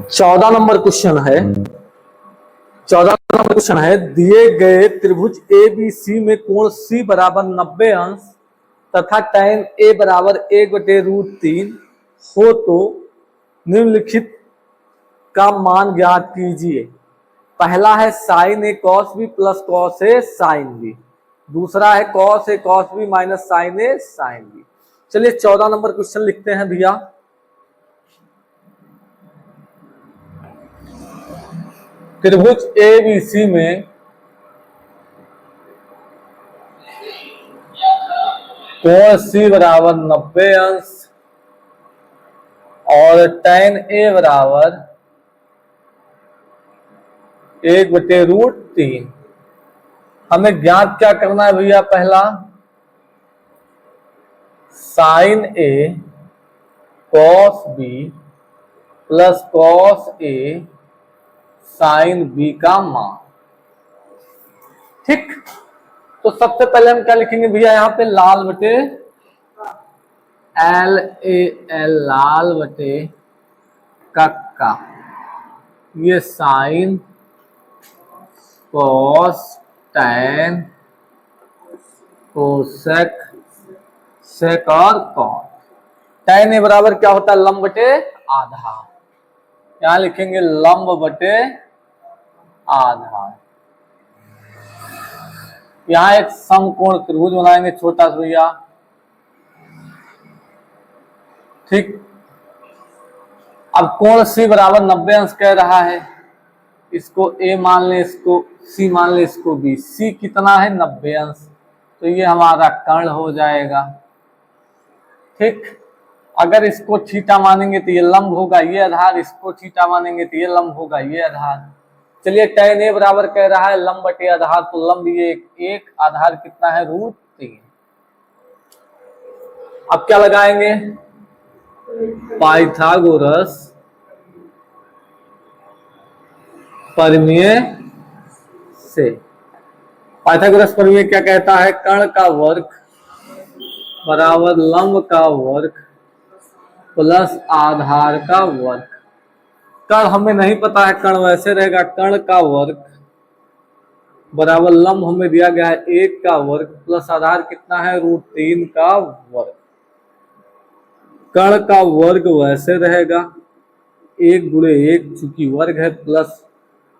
14 number question है। 14 number question है, दिए गए त्रिभुज ए बी सी में कोण सी बराबर 90 अंश तथा tan ए बराबर 1/√3 हो तो निम्नलिखित का मान ज्ञात कीजिए। पहला है साइन ए कॉस बी प्लस कॉस ए साइन बी, दूसरा है cos A cos B minus sign A sine B. चलिए 14 नंबर क्वेश्चन लिखते हैं भैया। त्रिभुज ए बी सी में कोण सी बराबर 90 अंश और tan ए बराबर 1/√3। हमें ज्ञात क्या करना है भैया? पहला साइन ए कॉस बी प्लस कॉस ए साइन बी का मान। ठीक, तो सबसे पहले हम क्या लिखेंगे भैया? यहाँ पे लाल बटे एल ए एल, लाल बटे कक्का, ये sine cos tan cosec sec और कॉस। टैन ए बराबर क्या होता है? लंब बटे आधा। यहां लिखेंगे लंब बटे आधा। यहां एक समकोण त्रिभुज बनाएंगे छोटा सा भैया। ठीक, अब कोण सी बराबर 90 अंश कह रहा है, इसको ए मान ले, इसको सी मान ले, इसको बी। सी कितना है? 90 अंश, तो ये हमारा कर्ण हो जाएगा। ठीक, अगर इसको थीटा मानेंगे तो ये लंब होगा, ये आधार। इसको थीटा मानेंगे तो ये लंब होगा, ये आधार। चलिए tan ए बराबर कह रहा है लंब बटे आधार, तो लंब ये एक आधार कितना है? √3। अब क्या लगाएंगे? पाइथागोरस प्रमेय से। पाइथागोरस प्रमेय क्या कहता है? कर्ण का वर्ग बराबर लंब का वर्ग प्लस आधार का वर्ग। कर्ण हमें नहीं पता है, कर्ण वैसे रहेगा। कर्ण का वर्ग बराबर लंब हमें दिया गया है 1 का वर्ग प्लस आधार कितना है? √3 का वर्ग। कर्ण का वर्ग वैसे रहेगा 1 गुणे 1 चूंकि वर्ग है, प्लस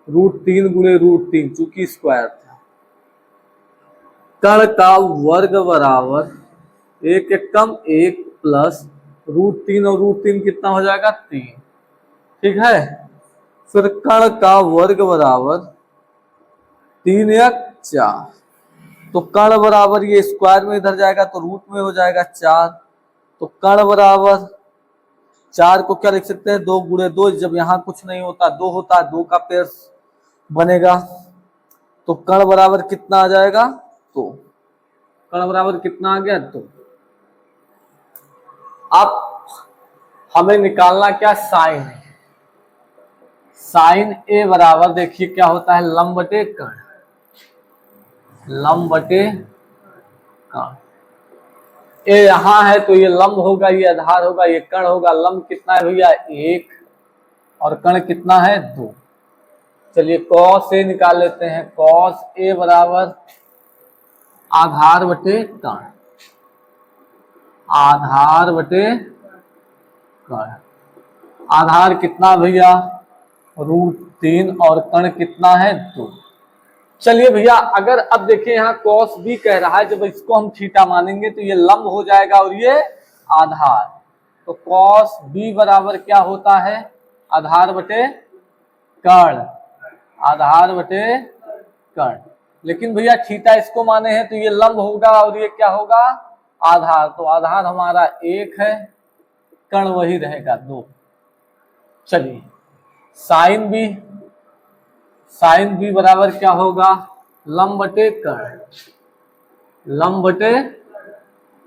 √3 गुणे √3 चूंकि स्क्वायर था। कर्ण का वर्ग बराबर 1 एकम 1 प्लस √3 और √3 कितना हो जाएगा? 3। ठीक है, फिर कर्ण का वर्ग बराबर 3 या 4, तो कर्ण बराबर ये स्क्वायर में इधर जाएगा तो रूट में हो जाएगा 4। तो कर्ण बराबर 4 को क्या लिख सकते हैं? 2 गुणे 2। जब यहाँ कुछ नहीं होता, 2 होता है, 2 का पेड़ बनेगा। तो कर्ण बराबर कितना आ जाएगा? तो कर्ण बराबर कितना आ गया? 2। अब हमें निकालना क्या? साइन है। साइन ए बराबर देखिए क्या होता है? लंब बटे कर्ण, लंब बटे कर्ण। ए यहां है तो ये लंब होगा, ये आधार होगा, ये कर्ण होगा। लंब कितना है भैया? 1 और कर्ण कितना है? 2। चलिए कॉस ए निकाल लेते हैं। कॉस ए बराबर आधार बटे कर्ण, आधार बटे कर्ण। आधार कितना भैया? √3 और कर्ण कितना है? 2। चलिए भैया, अगर अब देखिए यहाँ cos b कह रहा है, जब इसको हम थीटा मानेंगे तो ये लंब हो जाएगा और ये आधार। तो cos b बराबर क्या होता है? आधार बटे कर्ण, आधार बटे कर्ण। लेकिन भैया थीटा इसको माने हैं तो ये लंब होगा और ये क्या होगा? आधार। तो आधार हमारा 1 है, कर्ण वही रहेगा 2। चलिए साइन बी, साइन बी बराबर क्या होगा? लंब बटे कर्ण, लंब बटे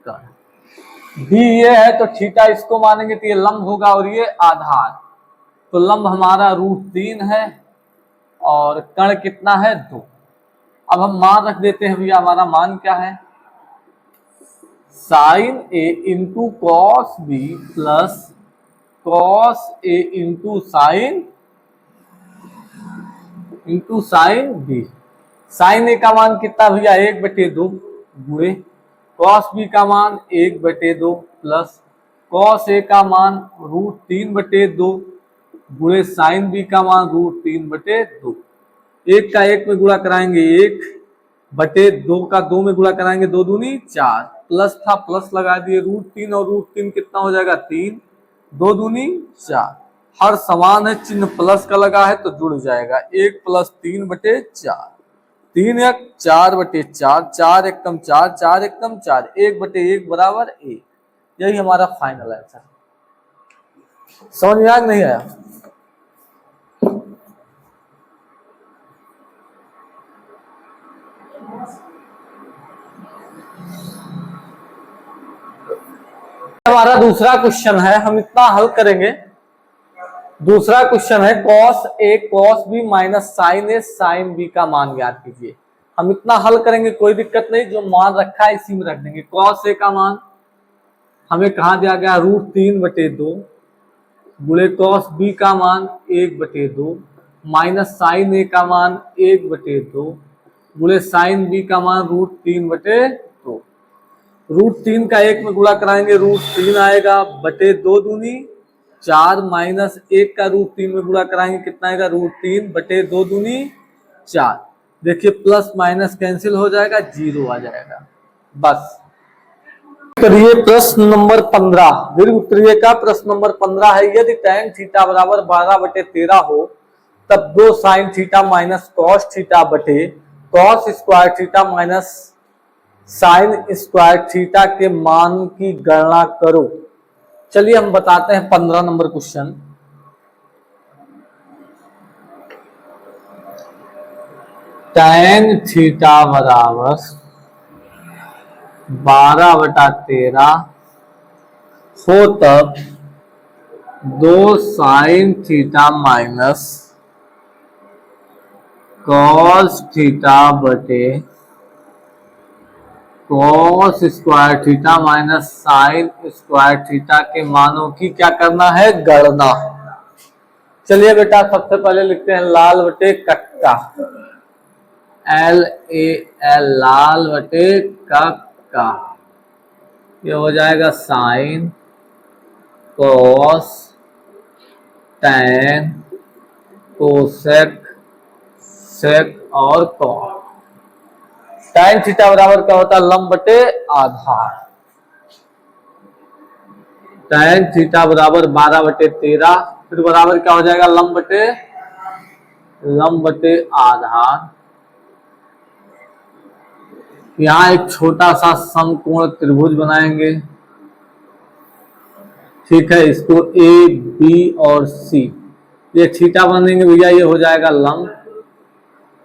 कर्ण। बी ये है तो थीटा इसको मानेंगे तो ये लंब होगा और ये आधार। तो लंब हमारा √3 है और कर्ण कितना है? 2। अब हम मान रख देते हैं भैया। हमारा मान क्या है? Sine A into cos B plus cos A into sine B. Sine A का मान कितना भैया 1/2 गुणे कॉस बी का मान 1/2 प्लस कॉस ए का मान √3/2 गुणे साइन बी का मान √3/2। एक का एक में गुणा कराएंगे 1/2 का 2 में गुणा कराएंगे 2 दूनी 4 प्लस था प्लस लगा दिए √3 और √3 कितना हो जाएगा 3 2 दूनी 4। हर समान है चिन्ह प्लस का लगा है तो जुड़ जाएगा 1 + 3/4 3 1 4/4 4 एकम 4 4 एकम 4 1/1 बराबर 1। यही हमारा फाइनल आंसर। समझ में आया नहीं आया? हमारा दूसरा क्वेश्चन है, हम इतना हल करेंगे। दूसरा क्वेश्चन है cos A cos B minus sine A sine B का मान ज्ञात कीजिए। हम इतना हल करेंगे, कोई दिक्कत नहीं, जो मान रखा है इसी में रख देंगे। cos A का मान हमें कहा दिया गया √3/2 गुणे cos B का मान 1/2 माइनस साइन A का मान 1/2 गुणे साइन B का मान √3/2। √3 का 1 में गुणा कराएंगे √3 आएगा बटे 2 दूनी 4 माइनस 1 का √3 में गुणा कराएंगे कितना आएगा √3 बटे 2 दूनी 4। देखिए प्लस माइनस कैंसिल हो जाएगा 0 आ जाएगा। बस करिए प्रश्न नंबर 15। दीर्घ उत्तरीय का प्रश्न नंबर 15 है, यदि tan थीटा बराबर 12/13 हो तब 2 sin theta minus cos theta बटे cos square theta minus sine square theta के मान की गणना करो। चलिए हम बताते हैं 15 नंबर क्वेश्चन। tan थीटा बराबर 12/13 हो तब 2 sin theta minus cos theta बटे cos square theta minus sine square theta के मानों की क्या करना है गणना। चलिए बेटा सबसे पहले लिखते हैं लाल बटे कक्का LAL लाल बटे कक्का। ये हो जाएगा sine cos tan cosec sec और cos। tan थीटा बराबर क्या होता है लंब बटे आधार। tan थीटा बराबर 12/13 फिर बराबर क्या हो जाएगा लंब बटे आधार। यहाँ एक छोटा सा समकोण त्रिभुज बनाएंगे, ठीक है, इसको A B और C ये थीटा बनेंगे भैया, ये हो जाएगा लंब,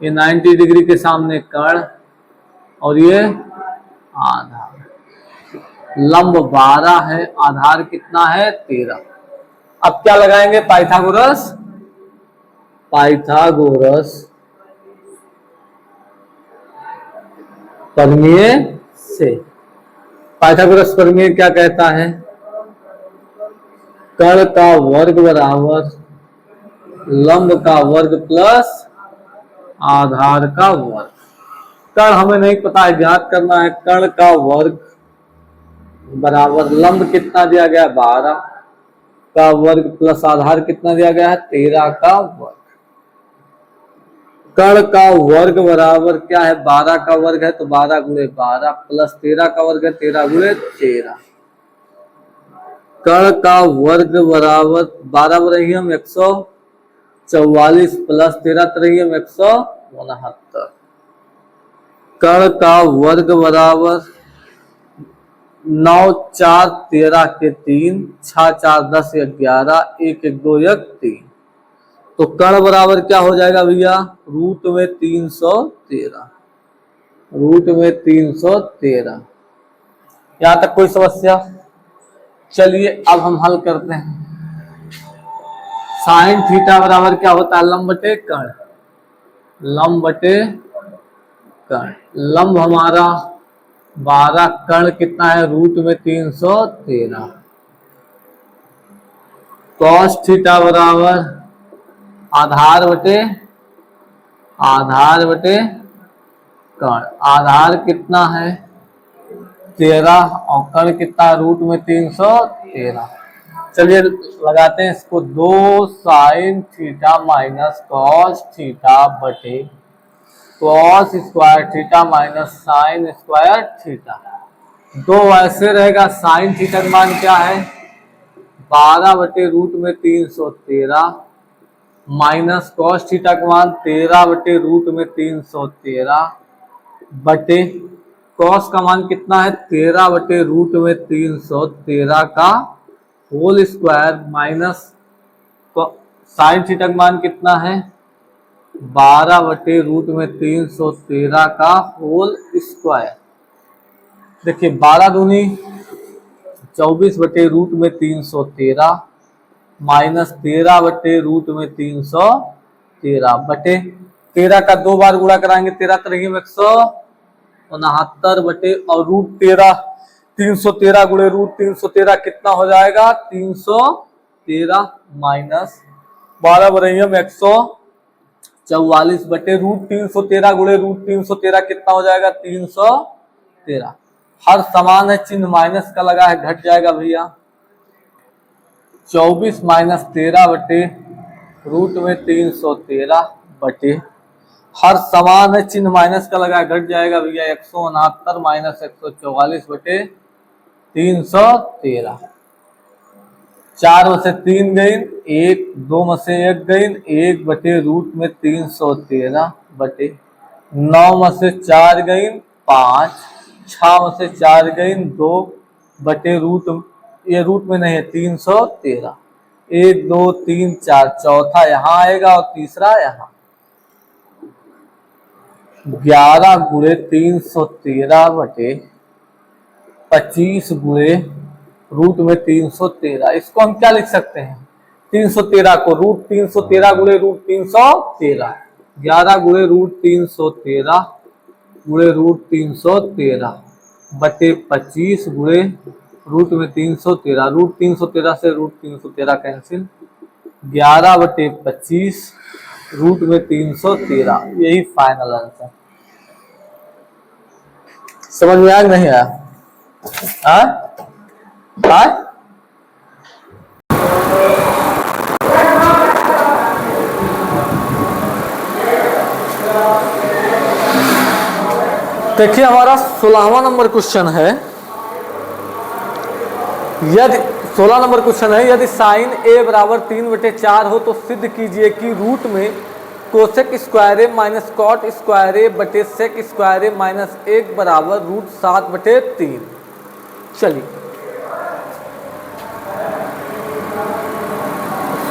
ये 90 डिग्री के सामने कर्ण और ये आधार। लंब 12 है, आधार कितना है 13। अब क्या लगाएंगे पाइथागोरस प्रमेय से। पाइथागोरस प्रमेय क्या कहता है कर्ण का वर्ग बराबर लंब का वर्ग प्लस आधार का वर्ग। कर्ण हमें नहीं पता है, ज्ञात करना है। कर्ण का वर्ग बराबर लंब कितना दिया गया 12 का वर्ग प्लस आधार कितना दिया गया है 13 का वर्ग। कर्ण का वर्ग बराबर क्या है 12 का वर्ग है तो 12 गुणे 12 प्लस 13 का वर्ग है 13 गुणे 13। कर्ण का वर्ग बराबर 12 रही हम 144 प्लस 13 रही हम 169। कर्ण का वर्ग बराबर 9 4 13 के 3 6 4 10 11 1 1 2 1 3 तो कर्ण बराबर क्या हो जाएगा भैया रूट में 313। यहां तक कोई समस्या? चलिए अब हम हल करते हैं। साइन थीटा बराबर क्या होता है लंब बटे कर्ण। लंब हमारा 12 कर्ण कितना है रूट में 313। कॉस थीटा बराबर आधार बटे कर्ण। आधार कितना है 13 और कर्ण कितना रूट में 313। चलिए लगाते हैं इसको, 2 sine theta minus cos theta बटे cos square theta minus sine square theta. 2 ऐसे रहेगा, साइन थीटा का मान क्या है 12 बटे रूट में 313 माइनस कॉस थीटा का मान 13 बटे रूट में 313 बटे कॉस का मान कितना है 13 बटे रूट में 313 का whole square minus sine theta का मान कितना है 12 बटे रूट में 313 का होल स्क्वायर। देखिए 12 दूनी 24 बटे रूट में 313 माइनस 13 बटे रूट में 313 बटे 13 का 2 बार गुणा कराएंगे 13 तरह 169 बटे और रूट 13 313 गुणे रूट 313 कितना हो जाएगा 313 माइनस 12 बराबर में 144 बटे रूट 313 गुणे रूट 313 कितना हो जाएगा 313। हर समान है, चिन्ह माइनस का लगा है, घट जाएगा भैया। 24 माइनस 13 बटे रूट में 313 बटे हर समान है, चिन्ह माइनस का लगा है, घट जाएगा भैया। 169 माइनस 144 बटे 313। 4 में से 3 गई 1, 2 में से 1 गई 1 बटे रूट में 313 बटे 9 में से 4 गई 5, 6 में से 4 गई 2 बटे रूट, ये रूट में नहीं है 313। 1 2 3 4, चौथा यहाँ आएगा और तीसरा यहाँ। 11 गुणे 313 बटे 25 गुणे रूट में 313। इसको हम क्या लिख सकते हैं 313 को रूट 313 गुणे रूट 313। 11 गुणे रूट 313 गुणे रूट 313 बटे 25 गुणे रूट में 313। रूट 313 से रूट 313 कैंसिल। 11 बटे 25 रूट में 313, यही फाइनल आंसर। समझ में आया नहीं आया? देखिए हमारा 16वां नंबर क्वेश्चन है। यदि 16 नंबर क्वेश्चन है, यदि साइन ए बराबर 3/4 हो तो सिद्ध कीजिए कि रूट में कोसेक स्क्वायर ए माइनस कॉट स्क्वायर ए बटे सेक स्क्वायर ए माइनस 1 बराबर रूट 7/3। चलिए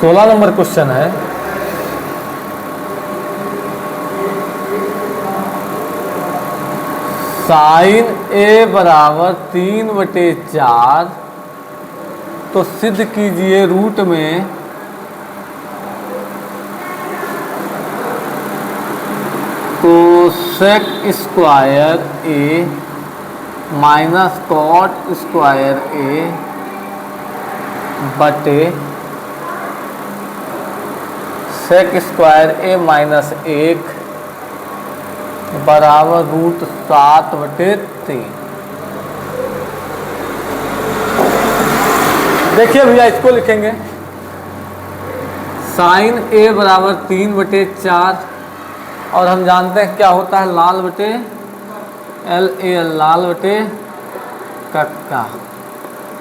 16 नंबर क्वेश्चन है। साइन ए बराबर 3/4 तो सिद्ध कीजिए रूट में कोसेक स्क्वायर ए माइनस कॉट स्क्वायर ए बटे सेक स्क्वायर ए माइनस 1 बराबर रूट 7/3। देखिए भैया इसको लिखेंगे साइन ए बराबर 3/4 और हम जानते हैं क्या होता है लाल बटे एल ए, लाल बटे कक्का।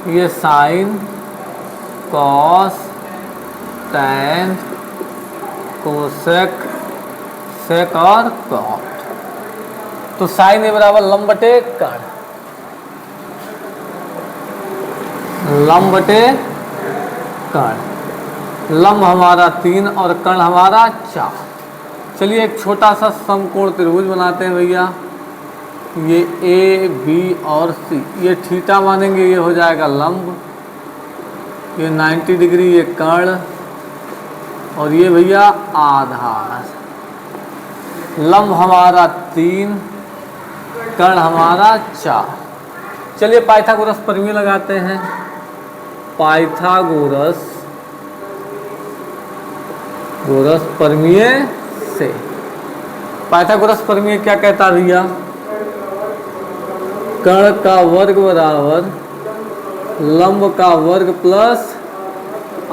ये sine cos tan cosec sec और कॉट। तो साइन ए बराबर लंब बटे कर्ण, लंब बटे कर्ण। लंब हमारा 3 और कर्ण हमारा 4। चलिए एक छोटा सा समकोण त्रिभुज बनाते हैं भैया। ये ए बी और सी, ये थीटा मानेंगे, ये हो जाएगा लंब, ये 90 डिग्री ये कर्ण और ये भैया आधार। लंब हमारा 3, कर्ण हमारा 4। चलिए पाइथागोरस प्रमेय लगाते हैं। पाइथागोरस गोरस परमीय से। पाइथागोरस प्रमेय क्या कहता है भैया? कर्ण का वर्ग बराबर लंब का वर्ग प्लस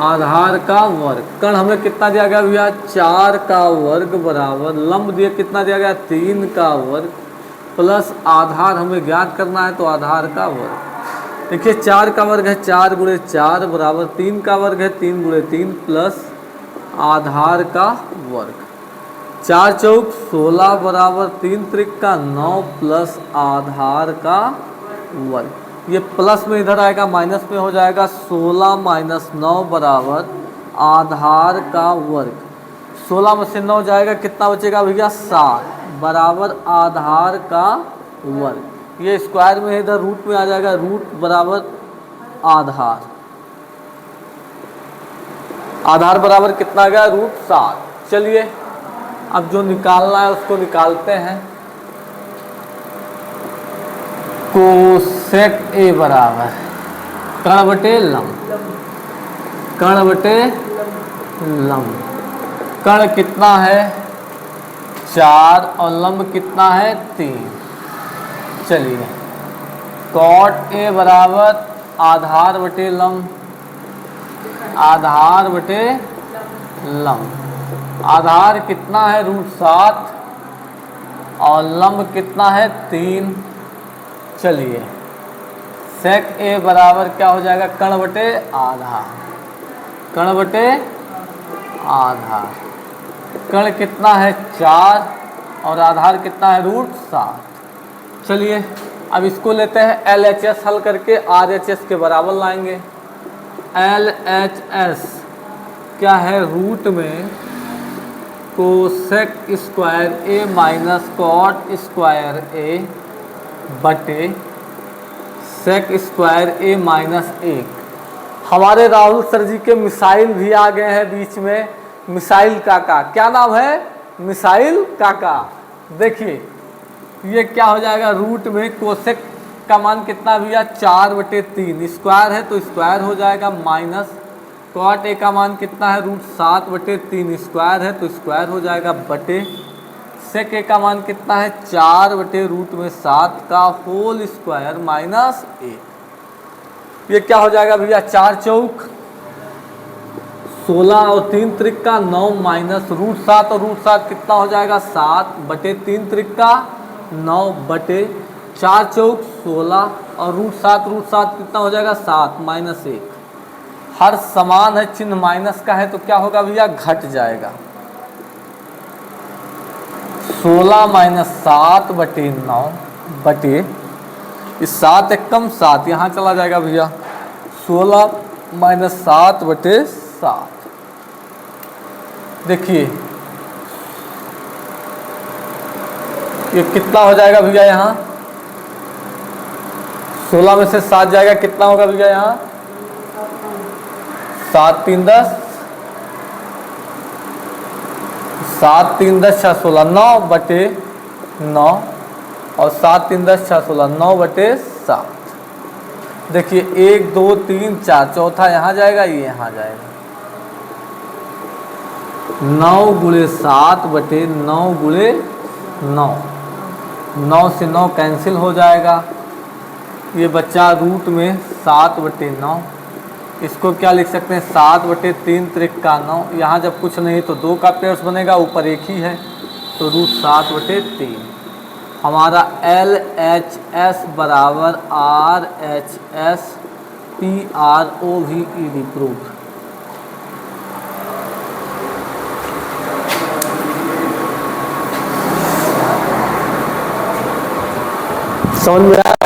आधार का वर्ग। कर्ण हमें कितना दिया गया भैया? 4 का वर्ग बराबर लंब दिया कितना दिया गया? 3 का वर्ग प्लस आधार हमें ज्ञात करना है तो आधार का वर्ग। देखिए 4 का वर्ग है 4 गुणे 4 बराबर 3 का वर्ग है 3 गुणे 3 प्लस आधार का वर्ग। 4 चौक 16 बराबर 3 त्रिक का 9 प्लस आधार का वर्ग। ये प्लस में इधर आएगा माइनस में हो जाएगा 16 माइनस 9 बराबर आधार का वर्ग। 16 में से 9 जाएगा कितना बचेगा भैया? 7 बराबर आधार का वर्ग। ये स्क्वायर में इधर रूट में आ जाएगा, रूट बराबर आधार। आधार बराबर कितना आ गया? रूट 7। चलिए अब जो निकालना है उसको निकालते हैं। कोसेक ए बराबर कर्ण बटे लंब, कर्ण बटे लंब। कर्ण कितना है? 4 और लंब कितना है? 3। चलिए कॉट ए बराबर आधार बटे लंब, आधार बटे लंब। आधार कितना है? रूट 7 और लंब कितना है? 3। चलिए सेक ए बराबर क्या हो जाएगा? कर्ण बटे आधार, कर्ण बटे आधार। कर्ण कितना है? 4 और आधार कितना है? रूट 7। चलिए अब इसको लेते हैं LHS हल करके RHS के बराबर लाएंगे। LHS क्या है? रूट में कोसेक स्क्वायर ए माइनस कॉट स्क्वायर ए बटे सेक स्क्वायर ए माइनस 1। हमारे राहुल सर जी के मिसाइल भी आ गए हैं बीच में। मिसाइल काका, क्या नाम है? मिसाइल काका। देखिए ये क्या हो जाएगा? रूट में कोसेक का मान कितना भैया? 4 बटे 3। स्क्वायर है तो स्क्वायर हो जाएगा माइनस कॉट ए का मान कितना है? रूट 7 बटे 3। स्क्वायर है तो स्क्वायर हो जाएगा बटे सेक ए का मान कितना है? 4 बटे रूट में 7 का होल स्क्वायर माइनस 1। ये क्या हो जाएगा भैया? 4 चौक 16 और 3 त्रिक का 9 माइनस रूट 7 और रूट 7 कितना हो जाएगा? 7 बटे 3 त्रिक का 9 बटे 4 चौक 16 और रूट 7 कितना हो जाएगा? 7 माइनस 1। हर समान है, चिन्ह माइनस का है तो क्या होगा भैया? घट जाएगा। 16 माइनस 7 बटे 9 बटे इस 7 एक कम 7 यहाँ चला जाएगा भैया। 16 माइनस 7 बटे 7। देखिए ये कितना हो जाएगा भैया? यहाँ 16 में से 7 जाएगा कितना होगा भैया? यहाँ 7 3 10, 7 3 10 6 16 9 बटे 9 और 7 3 10 6 16 9 बटे 7। देखिए 1 2 3 4 चौथा यहाँ जाएगा, ये यहाँ जाएगा। 9 गुणे 7 बटे 9 गुणे 9, 9 से 9 कैंसिल हो जाएगा। ये बच्चा रूट में 7 बटे 9। इसको क्या लिख सकते हैं? 7 बटे 3 त्रिक का 9। यहाँ जब कुछ नहीं तो 2 का पेयर्स बनेगा, ऊपर एक ही है तो रूट 7 बटे 3। हमारा LHS बराबर RHS PROVED प्रूफ। समझ में आया?